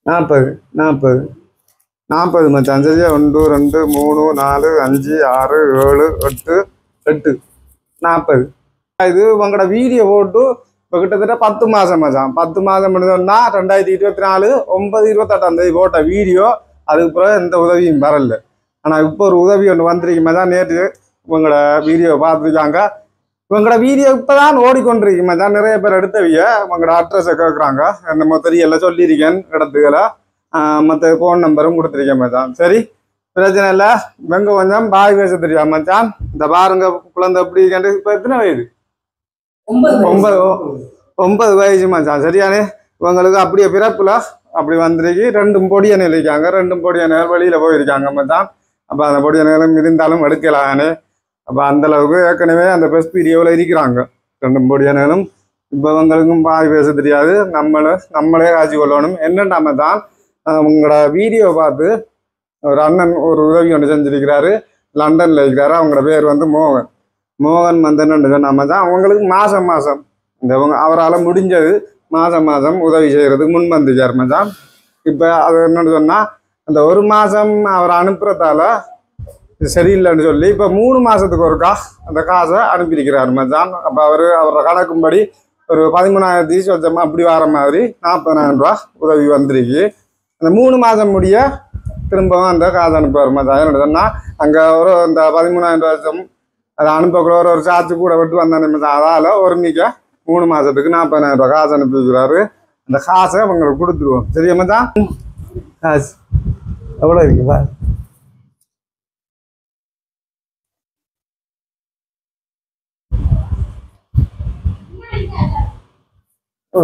40 40 40 மச்சான் சரியா 1 2 3 4 5 6 7 8 8 40 இது உங்களோட வீடியோ போட்டு இப்போ கிட்டத்தட்ட 10 மாதம் மச்சான் 10 மாதம் முடிஞ்சோன்னா 2024 9/28 போட்ட வீடியோ அதுக்கு பிறகு எந்த உதவியும் வரல. ஆனால் இப்போ ஒரு உதவி ஒன்று வந்திருக்குமே தான் நேற்று உங்களோட வீடியோ பார்த்துருக்காங்க. உங்களோட வீடியோ இப்போ தான் ஓடிக்கொண்டிருக்குமே தான் நிறைய பேர் எடுத்தவிய உங்களோட அட்ரஸை கேட்குறாங்க. என்னமோ தெரியல சொல்லியிருக்கேன் இடத்துக்களை மற்ற ஃபோன் நம்பரும் கொடுத்துருக்கேன் மச்சான். சரி பிரச்சனை இல்லை. இவங்க கொஞ்சம் பாய் பேச தெரியும் மச்சான். இந்த பாருங்க குழந்தை எப்படி கண்டு இப்போ எத்தனை வயது? 9 வயசு மச்சான். சரியானே இவங்களுக்கு அப்படியே பிறப்புல அப்படி வந்திருக்கு. 2 பொடியனை இருக்காங்க. 2 பொடியனை வெளியில் போயிருக்காங்க மச்சான். அப்போ அந்த பொடியனைகளும் இருந்தாலும் எடுக்கலானே. அப்போ அந்தளவுக்கு ஏற்கனவே அந்த பெஸ்ட் வீடியோவில் இருக்கிறாங்க 2 பொடியனைகளும். இப்போ இவங்களுக்கும் பாய் பேச தெரியாது. நம்மளே காட்சி கொள்ளணும். என்னென்னாம தான் உங்களோட வீடியோ பார்த்து ஒரு அண்ணன் ஒரு உதவி ஒன்று செஞ்சிருக்கிறாரு. லண்டனில் இருக்கிறாரு. அவங்களோட பேர் வந்து மோகன் வந்து என்னென்னு சொன்னாம தான் அவங்களுக்கு மாதம் இந்த அவரால் முடிஞ்சது மாதம் உதவி செய்கிறதுக்கு முன் வந்துச்சார் மச்சான். இப்போ அது என்னென்னு சொன்னால் அந்த 1 மாதம் அவர் அனுப்புறதால சரியில்லைன்னு சொல்லி இப்போ 3 மாதத்துக்கு ஒருக்கா அந்த காசை அனுப்பியிருக்கிறார் மச்சான். அப்போ அவரோட கணக்கும்படி ஒரு 13,000 சொச்சமாக அப்படி வர மாதிரி 40,000 ரூபா உதவி வந்திருக்கு. அந்த 3 மாதம் முடிய திரும்பவும் அந்த காசு அனுப்புவார் மச்சான். என்னென்னு சொன்னால் அங்கே ஒரு இந்த 13,000 அதை அனுப்பக்கூட ஒரு சார்ஜ் கூட விட்டு வந்தானே மச்சான். அதால் ஒரு மிக்க 3 மாதத்துக்கு 40,000 ரூபா காசு அனுப்பி வைக்கிறாரு. அந்த காசை அவங்களுக்கு கொடுத்துருவோம். சரியா மச்சான்? காசு எவ்வளோ இருக்குப்பா? ஓ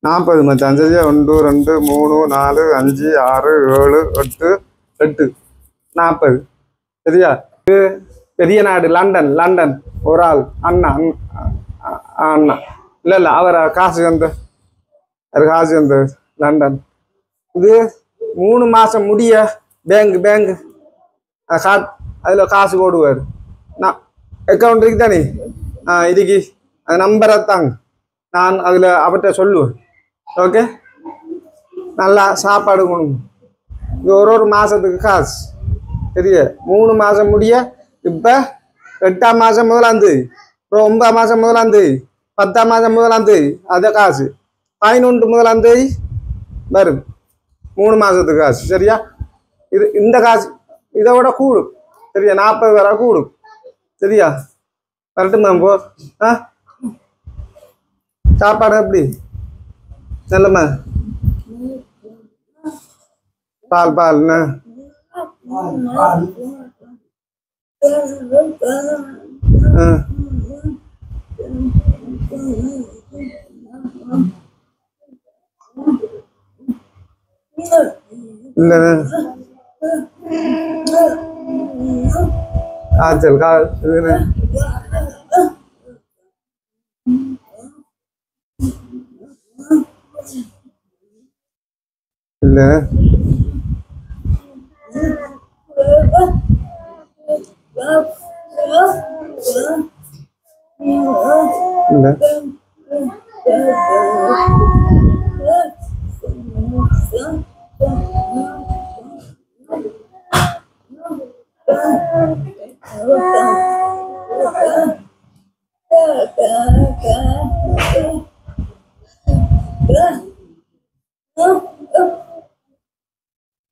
40 மச்சான் சரியா 1 2 3 4 5 6 7 8 8 40 சரியா. பெரிய நாடு லண்டன் ஒரு ஆள் அண்ணா இல்லை அவர் காசு வந்து லண்டன். இது 3 மாதம் முடிய பேங்க் அதில் காசு போடுவார். நான் அக்கௌண்ட் இருக்கு தானே இதுக்கு அந்த நம்பரை தாங்க நான் அதில் அவர்கிட்ட சொல்லுவேன். ஓகே நல்லா சாப்பாடு கொடுங்க. இது ஒரு மாதத்துக்கு காசு சரியா. 3 மாதம் முடிய இப்போ 8ஆம் மாதம் 1ஆம் தேதி, அப்புறம் 9ஆம் மாதம் 1ஆம் தேதி, 10ஆம் மாதம் 1ஆம் தேதி அதை காசு 11 1ஆம் தேதி வரும். 3 மாதத்துக்கு காசு சரியா. இந்த காசு இதை விட கூடும் சரியா. 40 வரை கூடும் சரியா. வரட்டுமா போ. சாப்பாடு எப்படி நல்லம்மா? பால்ண்ணா இல்லைண்ணா காய்ச்சல் இதுண்ணே இல்லை இல்லை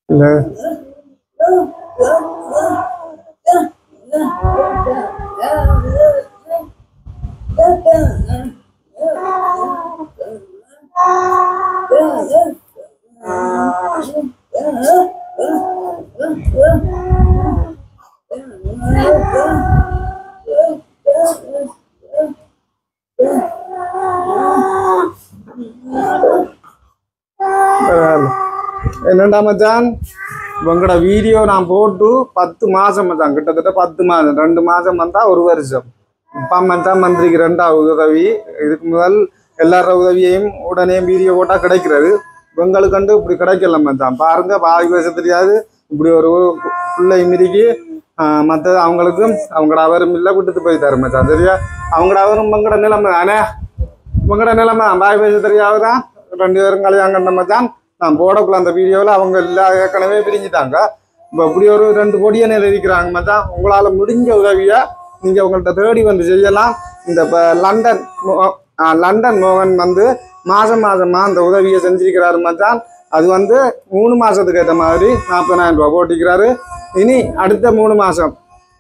இல்லை என்னண்டா மச்சான் உங்களோட வீடியோ நான் போட்டு 10 மாதம் மச்சான். கிட்டத்தட்ட 10 மாதம் 2 மாதம் வந்தால் 1 வருஷம். இப்போ மச்சான் மந்திரிக்கு 2ஆவது உதவி. இதுக்கு முதல் எல்லார உதவியையும் உடனே வீடியோ போட்டால் கிடைக்கிறது. உங்களுக்கு இப்படி கிடைக்கல மச்சான். பாருங்க பாதி பேச தெரியாது. இப்படி ஒரு பிள்ளை மிதிக்கு மற்றது அவங்களுக்கும் அவங்களோட அவரும் இல்லை விட்டுட்டு போயிட்டாரு மச்சான் சரியா. அவங்களோட அவரும் உங்களோட நிலைமை தானே, உங்களோட நிலைமை பாய் பேச தெரியாதுதான் 2 பேரும் கல்யாணம் கண்ட மச்சான். நான் போடக்குள்ள அந்த வீடியோவில் அவங்க இல்லை ஏற்கனவே பிரிஞ்சுட்டாங்க. இப்போ இப்படி ஒரு 2 பொடியை நிலை இருக்கிறாங்க மச்சான். உங்களால் முடிஞ்ச உதவியை நீங்கள் உங்கள்கிட்ட தேடி வந்து செய்யலாம். இந்த இப்போ லண்டன் மோகன் வந்து மாதம் மாதமாக அந்த உதவியை செஞ்சிருக்கிறாரு மச்சான். அது வந்து 3 மாதத்துக்கு ஏற்ற மாதிரி 40,000 ரூபா போட்டிக்கிறாரு. இனி அடுத்த 3 மாதம்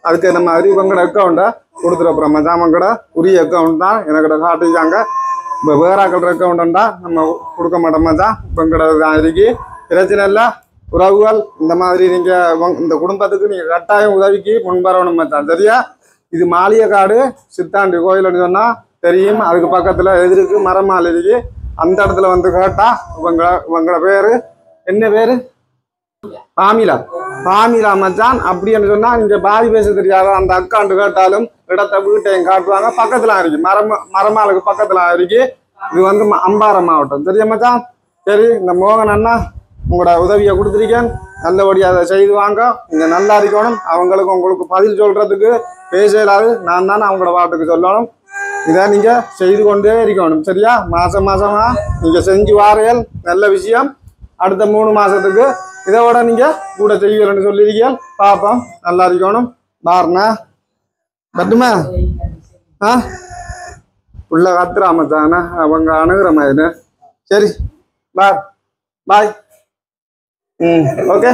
அதுக்கு ஏற்ற மாதிரி இவங்களோட அக்கௌண்ட்டை கொடுத்துருப்புறோம் மச்சான். அவங்களோட உரிய அக்கௌண்ட் தான் எனக்கிட்ட காட்டிக்காங்க. இப்போ வேற ஆக்கள அக்கௌண்ட்டா நம்ம கொடுக்க மாட்டோம் மச்சான். இவங்களோட தான் இருக்கு பிரச்சனை இல்லை. உறவுகள் இந்த மாதிரி நீங்கள் இந்த குடும்பத்துக்கு நீங்கள் கட்டாயம் உதவிக்கு முன்வரணும் மச்சான் சரியா. இது மாளிகைக்காடு சித்தாண்டி கோயில்னு சொன்னால் தெரியும். அதுக்கு பக்கத்தில் எதிர்க்கு மரமால் இருக்கு. அந்த இடத்துல வந்து கேட்டால் இவங்களோட பேர் என்ன பேர் பாமிலா மச்சான். அப்படின்னு சொன்னால் நீங்கள் பாதி பேச தெரியாத அந்த அக்கௌண்ட் கேட்டாலும் இடத்த வீட்டையும் காட்டுவாங்க. பக்கத்தில் இருக்கு மரமாலுக்கு பக்கத்தில் இருக்கு. இது வந்து அம்பாறை மாவட்டம் சரியா மச்சான். சரி இந்த மோகன் அண்ணா உங்களோட உதவியை கொடுத்துருக்கேன். நல்லபடியாக அதை செய்து வாங்க. நீங்கள் நல்லா இருக்கணும். அவங்களுக்கு உங்களுக்கு பதில் சொல்கிறதுக்கு பேசலாது நான் தானே அவங்களோட பாட்டுக்கு சொல்லணும். இதை நீங்கள் செய்து கொண்டே இருக்கணும் சரியா. மாதம் மாதமாக நீங்கள் செஞ்சு வாரையல் நல்ல விஷயம். அடுத்த 3 மாதத்துக்கு இதை விட நீங்கள் கூட செய்வீங்கன்னு சொல்லியிருக்கீங்க. பார்ப்போம். நல்லா இருக்கணும். பாருண்ணா பட்டுமா உள்ள கத்துறாமத்தானே அவங்க அணுகிற மாதிரி. சரி பாய். ஓகே.